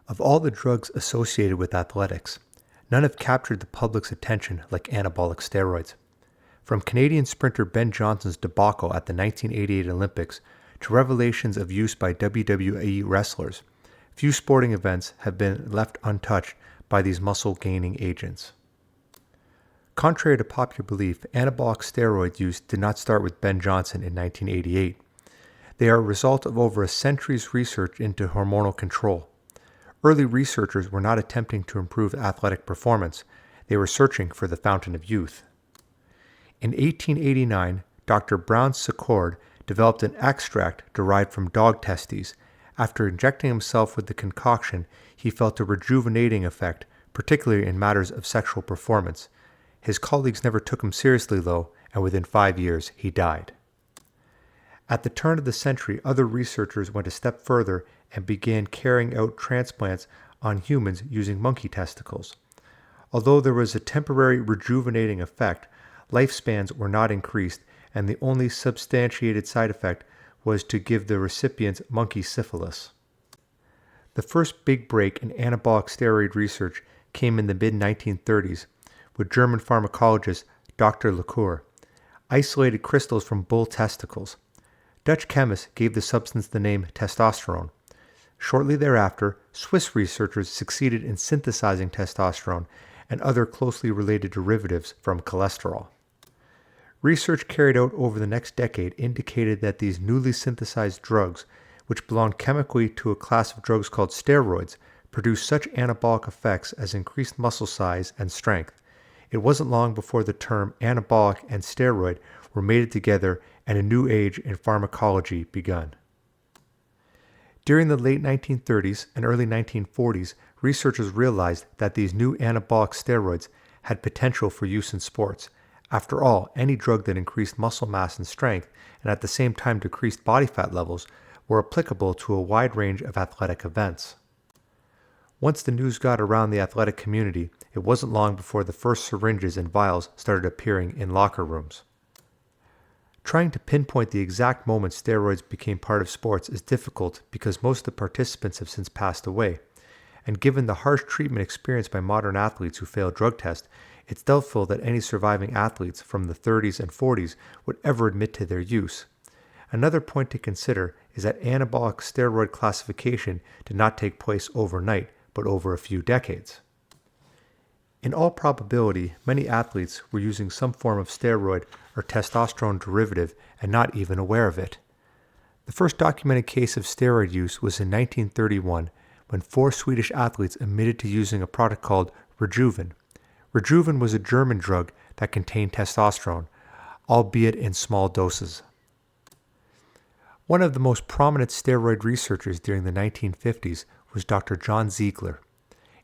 Of all the drugs associated with athletics, none have captured the public's attention like anabolic steroids. From Canadian sprinter Ben Johnson's debacle at the 1988 Olympics to revelations of use by WWE wrestlers, few sporting events have been left untouched by these muscle-gaining agents. Contrary to popular belief, anabolic steroid use did not start with Ben Johnson in 1988. They are a result of over a century's research into hormonal control. Early researchers were not attempting to improve athletic performance, they were searching for the fountain of youth. In 1889, Dr. Brown Secord developed an extract derived from dog testes. After injecting himself with the concoction, he felt a rejuvenating effect, particularly in matters of sexual performance. His colleagues never took him seriously, though, and within 5 years he died. At the turn of the century, other researchers went a step further and began carrying out transplants on humans using monkey testicles. Although there was a temporary rejuvenating effect, lifespans were not increased, and the only substantiated side effect was to give the recipients monkey syphilis. The first big break in anabolic steroid research came in the mid-1930s with German pharmacologist Dr. Lacour, isolated crystals from bull testicles. Dutch chemists gave the substance the name testosterone. Shortly thereafter, Swiss researchers succeeded in synthesizing testosterone and other closely related derivatives from cholesterol. Research carried out over the next decade indicated that these newly synthesized drugs, which belong chemically to a class of drugs called steroids, produce such anabolic effects as increased muscle size and strength. It wasn't long before the term anabolic and steroid were mated together and a new age in pharmacology begun. During the late 1930s and early 1940s, researchers realized that these new anabolic steroids had potential for use in sports. After all, any drug that increased muscle mass and strength and at the same time decreased body fat levels were applicable to a wide range of athletic events. Once the news got around the athletic community, it wasn't long before the first syringes and vials started appearing in locker rooms. Trying to pinpoint the exact moment steroids became part of sports is difficult because most of the participants have since passed away, and given the harsh treatment experienced by modern athletes who failed drug tests, it's doubtful that any surviving athletes from the 30s and 40s would ever admit to their use. Another point to consider is that anabolic steroid classification did not take place overnight, but over a few decades. In all probability, many athletes were using some form of steroid or testosterone derivative and not even aware of it. The first documented case of steroid use was in 1931 when 4 Swedish athletes admitted to using a product called Rejuven. Rejuven was a German drug that contained testosterone, albeit in small doses. One of the most prominent steroid researchers during the 1950s was Dr. John Ziegler.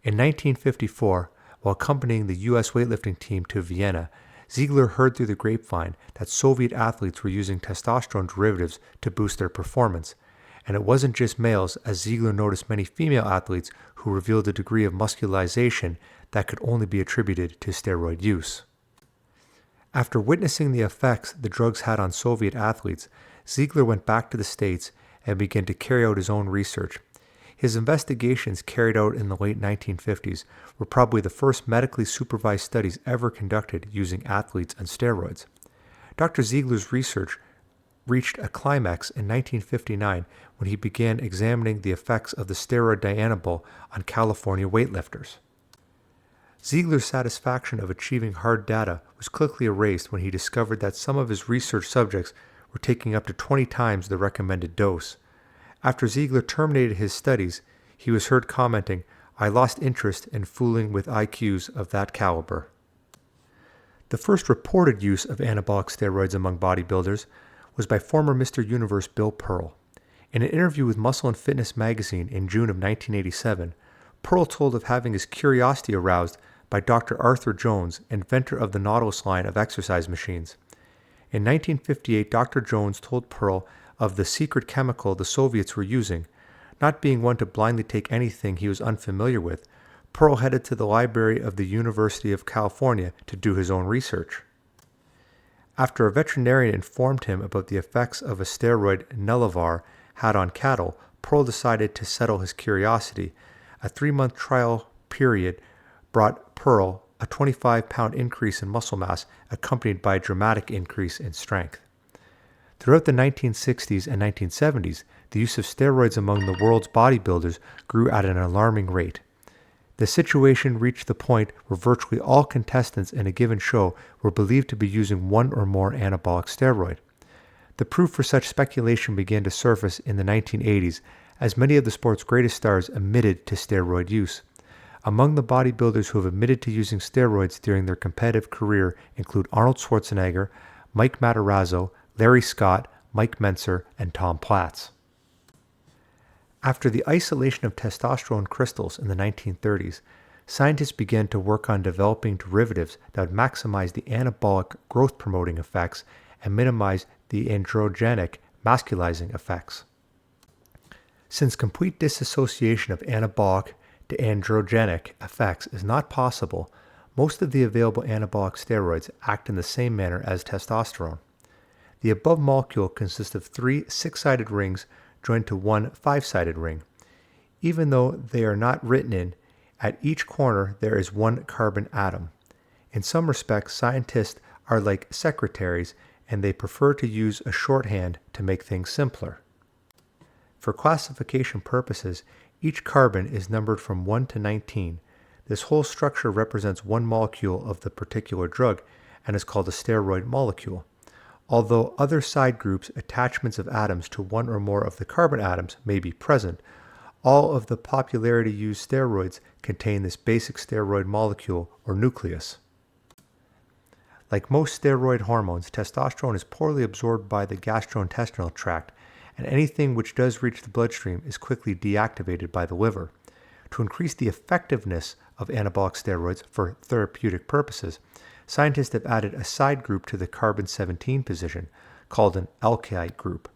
In 1954, while accompanying the U.S. weightlifting team to Vienna, Ziegler heard through the grapevine that Soviet athletes were using testosterone derivatives to boost their performance. And it wasn't just males, as Ziegler noticed many female athletes who revealed a degree of muscularization that could only be attributed to steroid use. After witnessing the effects the drugs had on Soviet athletes, Ziegler went back to the States and began to carry out his own research. His investigations carried out in the late 1950s were probably the first medically supervised studies ever conducted using athletes and steroids. Dr. Ziegler's research reached a climax in 1959 when he began examining the effects of the steroid Dianabol on California weightlifters. Ziegler's satisfaction of achieving hard data was quickly erased when he discovered that some of his research subjects were taking up to 20 times the recommended dose. After Ziegler terminated his studies, he was heard commenting, "I lost interest in fooling with IQs of that caliber." The first reported use of anabolic steroids among bodybuilders was by former Mr. Universe Bill Pearl. In an interview with Muscle and Fitness magazine in June of 1987, Pearl told of having his curiosity aroused by Dr. Arthur Jones, inventor of the Nautilus line of exercise machines. In 1958, Dr. Jones told Pearl of the secret chemical the Soviets were using. Not being one to blindly take anything he was unfamiliar with, Pearl headed to the library of the University of California to do his own research. After a veterinarian informed him about the effects of a steroid Nelavar had on cattle, Pearl decided to settle his curiosity. A 3-month trial period brought Pearl a 25-pound increase in muscle mass accompanied by a dramatic increase in strength. Throughout the 1960s and 1970s, the use of steroids among the world's bodybuilders grew at an alarming rate. The situation reached the point where virtually all contestants in a given show were believed to be using one or more anabolic steroid. The proof for such speculation began to surface in the 1980s as many of the sport's greatest stars admitted to steroid use. Among the bodybuilders who have admitted to using steroids during their competitive career include Arnold Schwarzenegger, Mike Matarazzo, Larry Scott, Mike Mentzer, and Tom Platz. After the isolation of testosterone crystals in the 1930s, scientists began to work on developing derivatives that would maximize the anabolic growth-promoting effects and minimize the androgenic masculizing effects. Since complete dissociation of anabolic to androgenic effects is not possible, most of the available anabolic steroids act in the same manner as testosterone. The above molecule consists of 3 6-sided rings joined to 1 5-sided ring. Even though they are not written in, at each corner there is 1 carbon atom. In some respects, scientists are like secretaries and they prefer to use a shorthand to make things simpler. For classification purposes, each carbon is numbered from 1 to 19. This whole structure represents 1 molecule of the particular drug and is called a steroid molecule. Although other side groups, attachments of atoms to 1 or more of the carbon atoms, may be present, all of the popularity used steroids contain this basic steroid molecule or nucleus. Like most steroid hormones, testosterone is poorly absorbed by the gastrointestinal tract, and anything which does reach the bloodstream is quickly deactivated by the liver. To increase the effectiveness of anabolic steroids for therapeutic purposes, scientists have added a side group to the carbon-17 position, called an Alky group.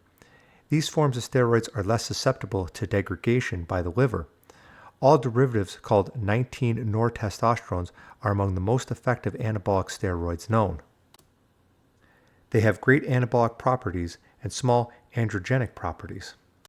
These forms of steroids are less susceptible to degradation by the liver. All derivatives called 19-nortestosterones are among the most effective anabolic steroids known. They have great anabolic properties and small androgenic properties.